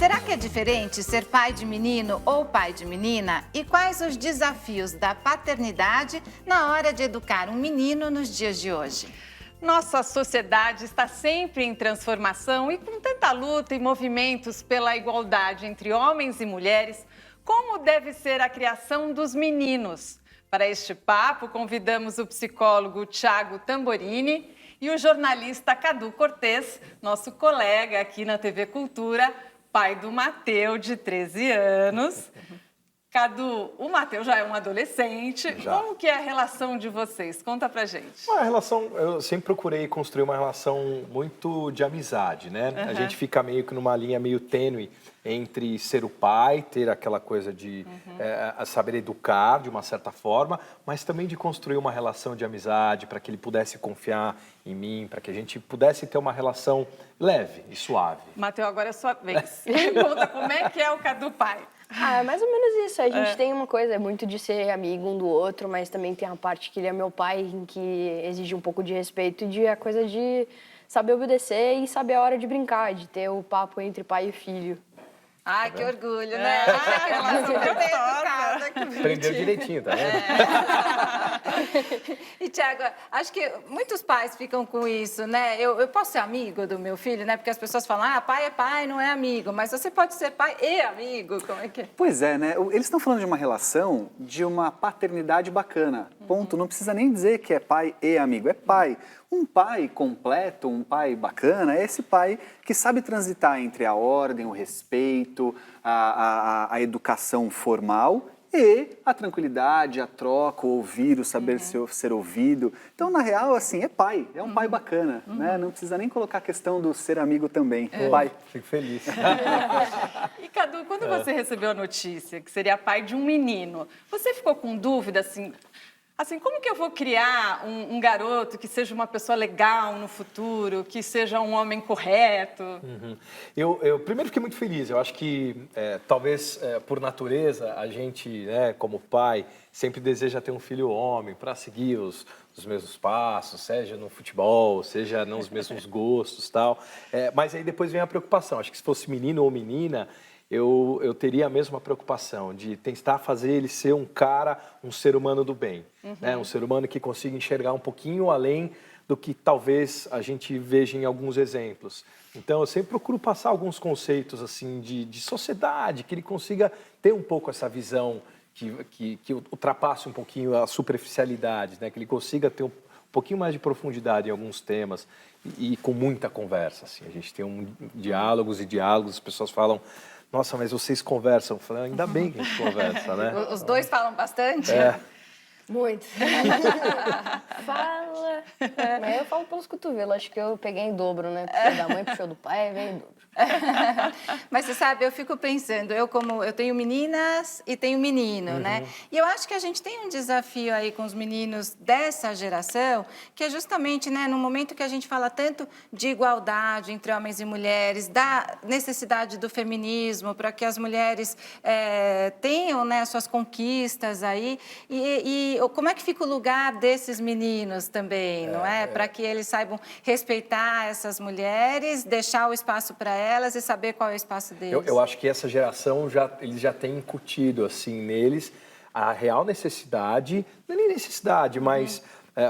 Será que é diferente ser pai de menino ou pai de menina? E quais os desafios da paternidade na hora de educar um menino nos dias de hoje? Nossa sociedade está sempre em transformação e com tanta luta e movimentos pela igualdade entre homens e mulheres, como deve ser a criação dos meninos? Para este papo, convidamos o psicólogo Thiago Tamborini e o jornalista Cadu Cortez, nosso colega aqui na TV Cultura, pai do Mateu, de 13 anos. Cadu, o Mateu já é um adolescente. Já. Como que é a relação de vocês? Conta pra gente. Uma relação, eu sempre procurei construir uma relação muito de amizade, né? A gente fica meio que numa linha meio tênue entre ser o pai, ter aquela coisa de saber educar de uma certa forma, mas também de construir uma relação de amizade para que ele pudesse confiar em mim, para que a gente pudesse ter uma relação leve e suave. Mateu, agora é sua vez. Conta como é que é o Cadu pai. É mais ou menos isso. A gente tem uma coisa, é muito de ser amigo um do outro, mas também tem a parte que ele é meu pai, em que exige um pouco de respeito e de a coisa de saber obedecer e saber a hora de brincar, de ter o papo entre pai e filho. Ai, que orgulho, né? Que relação Bem gostosa. educada, que Aprendeu bonitinho. direitinho, tá vendo? E, Thiago, acho que muitos pais ficam com isso, né? Eu posso ser amigo do meu filho, né? Porque as pessoas falam, pai é pai, não é amigo. Mas você pode ser pai e amigo, como é que é? Pois é, né? Eles estão falando de uma relação de uma paternidade bacana. Ponto. Não precisa nem dizer que é pai e amigo, é pai. Um pai completo, um pai bacana, é esse pai que sabe transitar entre a ordem, o respeito, a educação formal e a tranquilidade, a troca, o ouvir, o saber ser ouvido. Então, na real, assim, é pai, é um pai bacana, né? Não precisa nem colocar a questão do ser amigo também, pai. Fico feliz. E, Cadu, quando você recebeu a notícia que seria pai de um menino, você ficou com dúvida, assim, como que eu vou criar um garoto que seja uma pessoa legal no futuro, que seja um homem correto? Eu primeiro fiquei muito feliz. Eu acho que talvez por natureza a gente, né, como pai, sempre deseja ter um filho homem para seguir os mesmos passos, seja no futebol, seja nos mesmos gostos, tal. Mas aí depois vem a preocupação. Acho que se fosse menino ou menina, eu teria a mesma preocupação de tentar fazer ele ser um cara, um ser humano do bem, né? Um ser humano que consiga enxergar um pouquinho além do que talvez a gente veja em alguns exemplos. Então, eu sempre procuro passar alguns conceitos assim de sociedade, que ele consiga ter um pouco essa visão que ultrapasse um pouquinho a superficialidade, né? Que ele consiga ter um pouquinho mais de profundidade em alguns temas e com muita conversa. Assim. A gente tem diálogos e diálogos, as pessoas falam: nossa, mas vocês conversam. Eu falei, ainda bem que a gente conversa, né? Os dois falam bastante? Muito. Fala. Mas eu falo pelos cotovelos, acho que eu peguei em dobro, né? Puxou da mãe, puxou do pai, veio em dobro. Mas você sabe, eu fico pensando, eu tenho meninas e tenho menino, né? E eu acho que a gente tem um desafio aí com os meninos dessa geração, que é justamente, né, no momento que a gente fala tanto de igualdade entre homens e mulheres, da necessidade do feminismo para que as mulheres tenham, né, suas conquistas aí, e como é que fica o lugar desses meninos também, não é? Para que eles saibam respeitar essas mulheres, deixar o espaço para elas e saber qual é o espaço deles. Eu acho que essa geração, eles já têm incutido assim, neles a real necessidade, não é nem necessidade, mas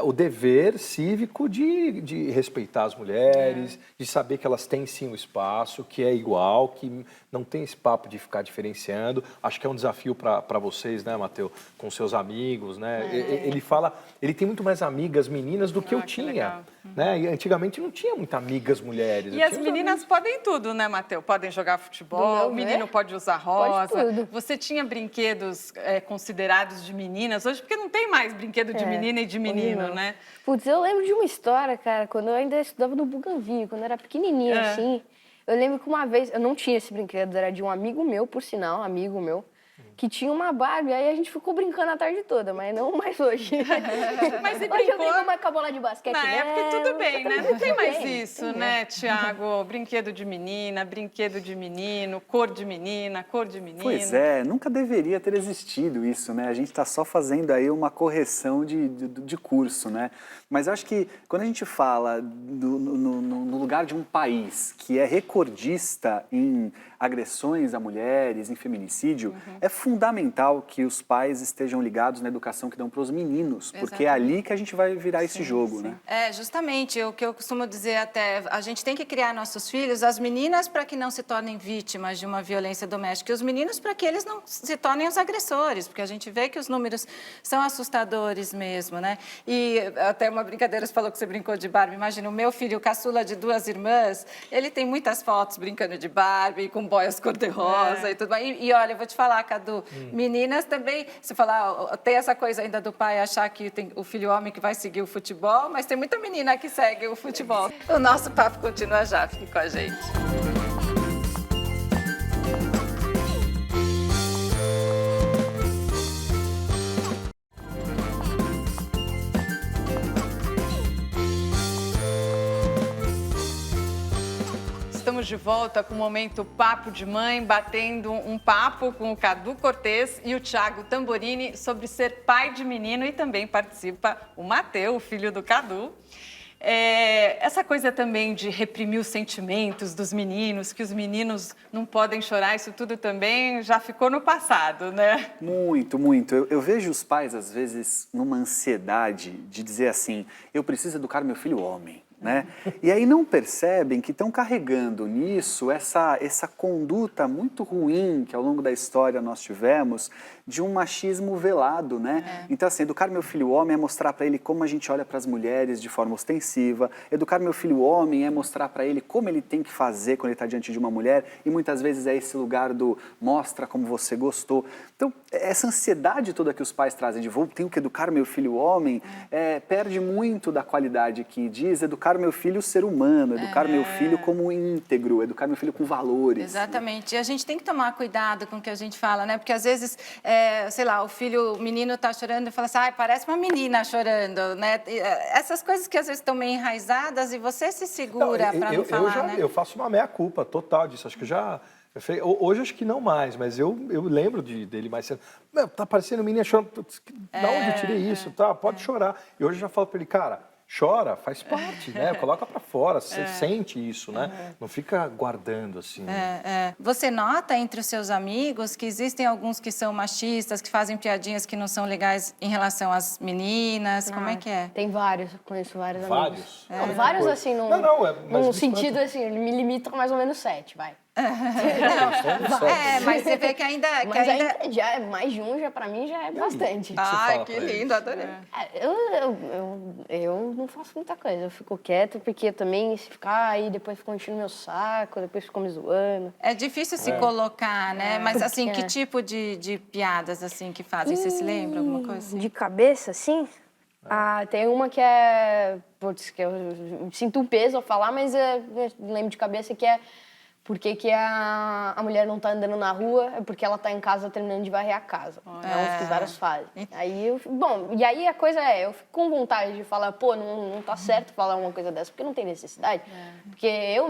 o dever cívico de respeitar as mulheres, de saber que elas têm sim o espaço, que é igual, que não tem esse papo de ficar diferenciando. Acho que é um desafio para vocês, né, Mateu? Com seus amigos, né? Ele tem muito mais amigas meninas do que eu tinha. Né? E antigamente não tinha muitas amigas mulheres. E as meninas podem tudo, né, Mateu? Podem jogar futebol, o menino pode usar rosa. Pode tudo. Você tinha brinquedos considerados de meninas hoje, porque não tem mais brinquedo de menina e de menino, né? Putz, eu lembro de uma história, cara, quando eu ainda estudava no Bougainville, quando eu era pequenininha, assim. Eu lembro que uma vez, eu não tinha esse brinquedo, era de um amigo meu, por sinal, amigo meu. que tinha uma Barbie, aí a gente ficou brincando a tarde toda, mas não mais hoje. Mas você Hoje eu brincou brinco mais com a bola de basquete na época, tudo bem, né? Não tem mais isso, Tem, né, Tiago? Brinquedo de menina, brinquedo de menino, cor de menina, cor de menino. Pois é, nunca deveria ter existido isso, né? A gente está só fazendo aí uma correção de curso, né? Mas eu acho que quando a gente fala no lugar de um país que é recordista em agressões a mulheres, em feminicídio, é fundamental que os pais estejam ligados na educação que dão para os meninos, porque é ali que a gente vai virar esse jogo, né? É, justamente, o que eu costumo dizer até, a gente tem que criar nossos filhos, as meninas para que não se tornem vítimas de uma violência doméstica e os meninos para que eles não se tornem os agressores, porque a gente vê que os números são assustadores mesmo, né? E até uma brincadeira, você falou que você brincou de Barbie, imagina, o meu filho, o caçula de 2 irmãs, ele tem muitas fotos brincando de Barbie, com boias cor-de-rosa e tudo mais. E olha, eu vou te falar, Cadu, meninas também, você falar, tem essa coisa ainda do pai achar que tem o filho homem que vai seguir o futebol, mas tem muita menina que segue o futebol. O nosso papo continua já, fique com a gente. Estamos de volta com o momento Papo de Mãe, batendo um papo com o Cadu Cortez e o Thiago Tamborini sobre ser pai de menino, e também participa o Mateu, o filho do Cadu. Essa coisa também de reprimir os sentimentos dos meninos, que os meninos não podem chorar, isso tudo também já ficou no passado, né? Muito, muito. Eu vejo os pais, às vezes, numa ansiedade de dizer assim, eu preciso educar meu filho homem. Né? E aí não percebem que estão carregando nisso essa conduta muito ruim que ao longo da história nós tivemos de um machismo velado, né? Então assim, educar meu filho homem é mostrar para ele como a gente olha para as mulheres de forma ostensiva, educar meu filho homem é mostrar para ele como ele tem que fazer quando ele está diante de uma mulher, e muitas vezes é esse lugar do mostra como você gostou. Então essa ansiedade toda que os pais trazem de tenho que educar meu filho homem, perde muito da qualidade que diz educar meu filho ser humano, educar meu filho como íntegro, educar meu filho com valores. Exatamente. E a gente tem que tomar cuidado com o que a gente fala, né? Porque às vezes, sei lá, o menino está chorando e fala assim, parece uma menina chorando, né? Essas coisas que às vezes estão meio enraizadas e você se segura para não falar, né? Eu faço uma meia-culpa total disso, acho que eu já... Hoje acho que não mais, mas eu lembro dele mais cedo. Tá parecendo um menino chorando, da onde eu tirei isso? Tá, pode chorar. E hoje eu já falo para ele, cara... Chora, faz parte, né? Coloca pra fora, você sente isso, né? Não fica guardando assim. Você nota entre os seus amigos que existem alguns que são machistas, que fazem piadinhas que não são legais em relação às meninas? Como é que é? Tem vários, eu conheço vários amigos. Vários? Vários assim, mas num sentido assim, me limita mais ou menos 7, vai. Mas você vê que ainda... Mas ainda já mais de um, já pra mim, já é bastante. Ai, que lindo, adorei. Eu não faço muita coisa, eu fico quieto, porque também se ficar aí, depois ficam enchendo meu saco, depois ficam me zoando. É difícil se colocar, né? Mas assim, que tipo de piadas assim que fazem? Você se lembra alguma coisa? De cabeça, assim? Tem uma que é... Putz, que eu sinto um peso ao falar, mas eu lembro de cabeça que é... Por que a mulher não tá andando na rua? É porque ela tá em casa terminando de varrer a casa. É uns que vários fazem. Aí e aí a coisa eu fico com vontade de falar, pô, não tá certo falar uma coisa dessa, porque não tem necessidade. Porque eu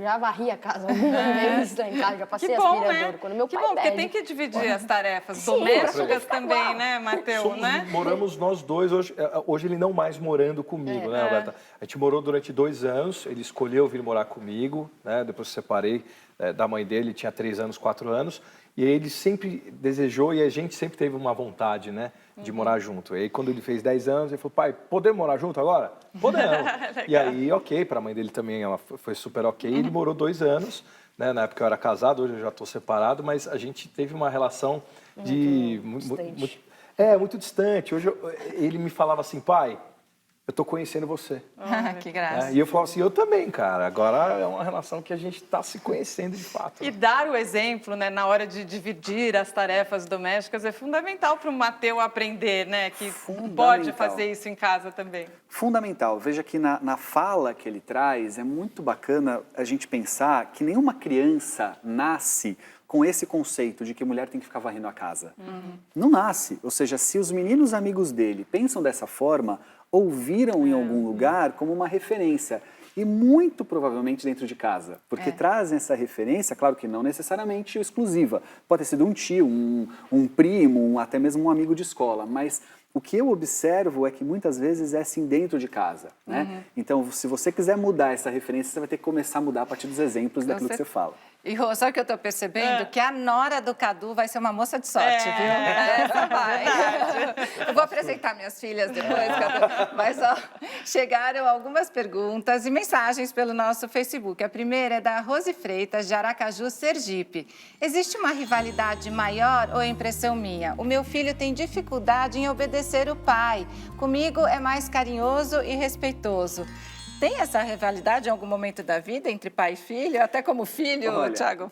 já varri a casa algumas vezes lá em casa, já passei aspirador. Né? Quando meu pai bom, pede. porque tem que dividir as tarefas domésticas também, né, Mateu? Moramos nós dois, hoje ele não mais morando comigo, né, Roberta? A gente morou durante 2 anos, ele escolheu vir morar comigo, né, depois se separei da mãe dele, tinha 3 anos, 4 anos, e ele sempre desejou e a gente sempre teve uma vontade, né, de morar junto. E aí, quando ele fez 10 anos, ele falou, pai, podemos morar junto agora? Podemos. E aí, ok, para a mãe dele também ela foi super ok, ele morou 2 anos, né, na época eu era casado, hoje eu já estou separado, mas a gente teve uma relação muito distante. Hoje ele me falava assim, pai, eu tô conhecendo você. Que graça. E eu falava assim, eu também, cara. Agora é uma relação que a gente está se conhecendo de fato. E dar o exemplo, né, na hora de dividir as tarefas domésticas é fundamental para o Mateu aprender, né, que pode fazer isso em casa também. Fundamental. Veja que na fala que ele traz, é muito bacana a gente pensar que nenhuma criança nasce com esse conceito de que mulher tem que ficar varrendo a casa. Não nasce. Ou seja, se os meninos amigos dele pensam dessa forma, ouviram em algum lugar como uma referência. E muito provavelmente dentro de casa, porque trazem essa referência, claro que não necessariamente exclusiva. Pode ter sido um tio, um primo, até mesmo um amigo de escola, mas o que eu observo é que muitas vezes é assim dentro de casa, né? Então, se você quiser mudar essa referência, você vai ter que começar a mudar a partir dos exemplos daquilo que você fala. E, Rô, sabe o que eu estou percebendo? Que a nora do Cadu vai ser uma moça de sorte, viu? Essa vai. Eu vou apresentar minhas filhas depois, Cadu. Mas, ó, chegaram algumas perguntas e mensagens pelo nosso Facebook. A primeira é da Rose Freitas, de Aracaju, Sergipe. Existe uma rivalidade maior ou é impressão minha? O meu filho tem dificuldade em obedecer o pai. Comigo é mais carinhoso e respeitoso. Tem essa rivalidade em algum momento da vida entre pai e filho? Até como filho, Olha, Thiago?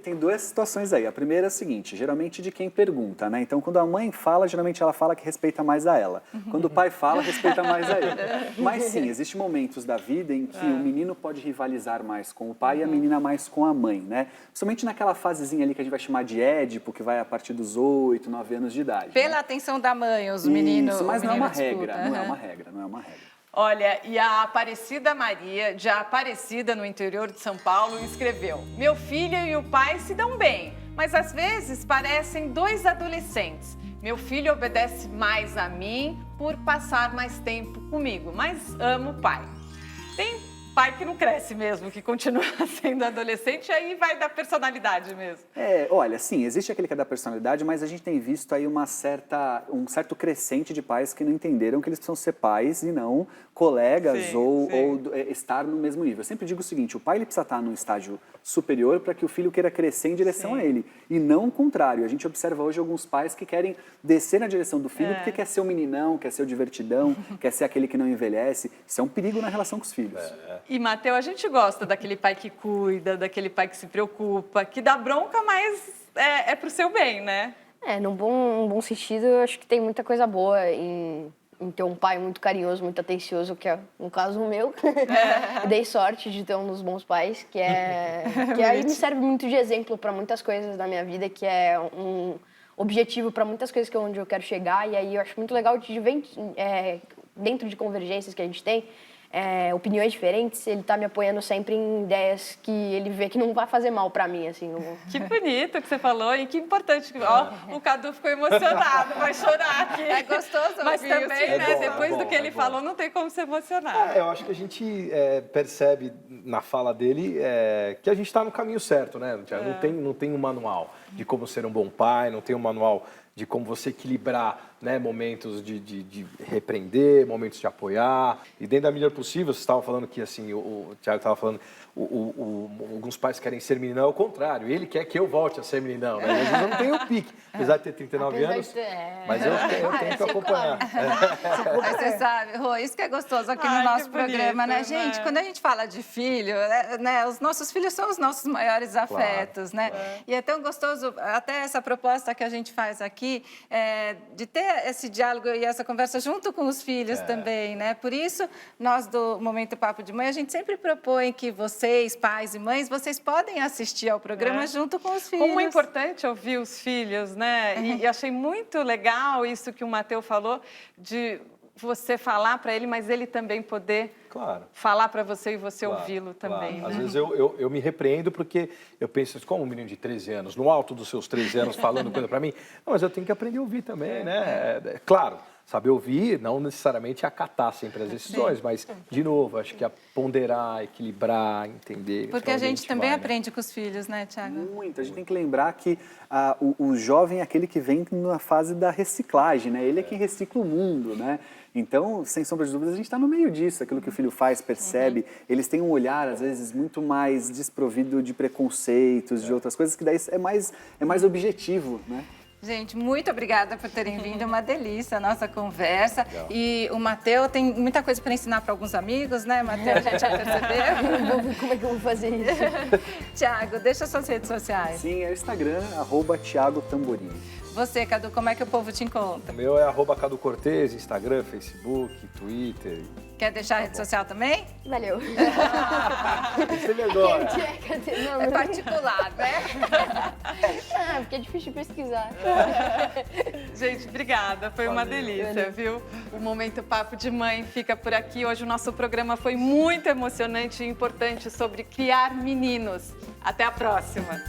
Tem duas situações aí. A primeira é a seguinte, geralmente de quem pergunta, né? Então, quando a mãe fala, geralmente ela fala que respeita mais a ela. Quando o pai fala, respeita mais a ele. Mas sim, existem momentos da vida em que o menino pode rivalizar mais com o pai e a menina mais com a mãe, né? Principalmente naquela fasezinha ali que a gente vai chamar de Édipo, que vai a partir dos 8, 9 anos de idade. Pela atenção da mãe, os meninos... Isso, mas não é uma disputam. regra, não é uma regra, não é uma regra. Olha, e a Aparecida Maria, de Aparecida, no interior de São Paulo, escreveu: meu filho e o pai se dão bem, mas às vezes parecem dois adolescentes. Meu filho obedece mais a mim por passar mais tempo comigo, mas amo o pai. Tem pai que não cresce mesmo, que continua sendo adolescente, aí vai da personalidade mesmo. Olha, sim, existe aquele que é da personalidade, mas a gente tem visto aí um certo crescente de pais que não entenderam que eles precisam ser pais e não colegas ou estar no mesmo nível. Eu sempre digo o seguinte, o pai ele precisa estar num estágio superior para que o filho queira crescer em direção a ele, e não o contrário. A gente observa hoje alguns pais que querem descer na direção do filho porque quer ser o meninão, quer ser o divertidão, quer ser aquele que não envelhece. Isso é um perigo na relação com os filhos. E, Mateu, a gente gosta daquele pai que cuida, daquele pai que se preocupa, que dá bronca, mas é pro seu bem, né? Num bom sentido, eu acho que tem muita coisa boa em ter um pai muito carinhoso, muito atencioso, que é no caso o meu. Dei sorte de ter um dos bons pais, que aí me serve muito de exemplo para muitas coisas da minha vida, que é um objetivo para muitas coisas onde eu quero chegar. E aí eu acho muito legal de ver, dentro de convergências que a gente tem, opiniões diferentes, ele tá me apoiando sempre em ideias que ele vê que não vai fazer mal pra mim, assim. Que bonito que você falou e que importante. Ó, o Cadu ficou emocionado, vai chorar aqui. É gostoso mas ouvir também, isso. né, depois do que ele falou, não tem como se emocionar. Eu acho que a gente percebe na fala dele que a gente está no caminho certo, né, Thiago? Não tem um manual de como ser um bom pai, não tem um manual de como você equilibrar, né, momentos de repreender, momentos de apoiar. E dentro da medida possível, você estava falando que, assim, o Thiago estava falando, alguns pais querem ser meninão, é o contrário. Ele quer que eu volte a ser meninão, né? Às vezes eu não tenho o pique, apesar de ter 39 anos, mas eu tenho que acompanhar. Mas você sabe, Rô, isso que é gostoso aqui no nosso programa, né? Gente, quando a gente fala de filho, né, os nossos filhos são os nossos maiores afetos, né? E é tão gostoso, até essa proposta que a gente faz aqui, de ter esse diálogo e essa conversa junto com os filhos também, né? Por isso, nós do Momento Papo de Mãe, a gente sempre propõe que vocês, pais e mães, vocês podem assistir ao programa junto com os filhos. Como é importante ouvir os filhos, né? E achei muito legal isso que o Mateu falou, de você falar para ele, mas ele também poder falar para você e você ouvi-lo também. Né? Às vezes eu me repreendo porque eu penso, como um menino de 13 anos, no alto dos seus 13 anos, falando coisa para mim, não, mas eu tenho que aprender a ouvir também, né? Claro, saber ouvir, não necessariamente acatar sempre as decisões, mas, de novo, acho que a ponderar, equilibrar, entender. Porque a gente também aprende com os filhos, né, Thiago? Muito. A gente tem que lembrar que o jovem é aquele que vem na fase da reciclagem, né? Ele é quem recicla o mundo, né? Então, sem sombra de dúvidas, a gente está no meio disso. Aquilo que o filho faz, percebe. Eles têm um olhar, às vezes, muito mais desprovido de preconceitos, de outras coisas, que daí é mais objetivo, né? Gente, muito obrigada por terem vindo, é uma delícia a nossa conversa. Legal. E o Mateu tem muita coisa para ensinar para alguns amigos, né, Mateu? A gente já percebeu. Como é que eu vou fazer isso? Thiago, deixa suas redes sociais. Sim, é o Instagram, @Thiago Tamborini. Você, Cadu, como é que o povo te O encontra? meu é @Cadu Cortez, Instagram, Facebook, Twitter. Quer deixar a rede social também? Valeu. Você me adora. Não, É particular, né? porque é difícil de pesquisar. Gente, obrigada. Foi uma delícia, viu? O Momento Papo de Mãe fica por aqui. Hoje o nosso programa foi muito emocionante e importante sobre criar meninos. Até a próxima.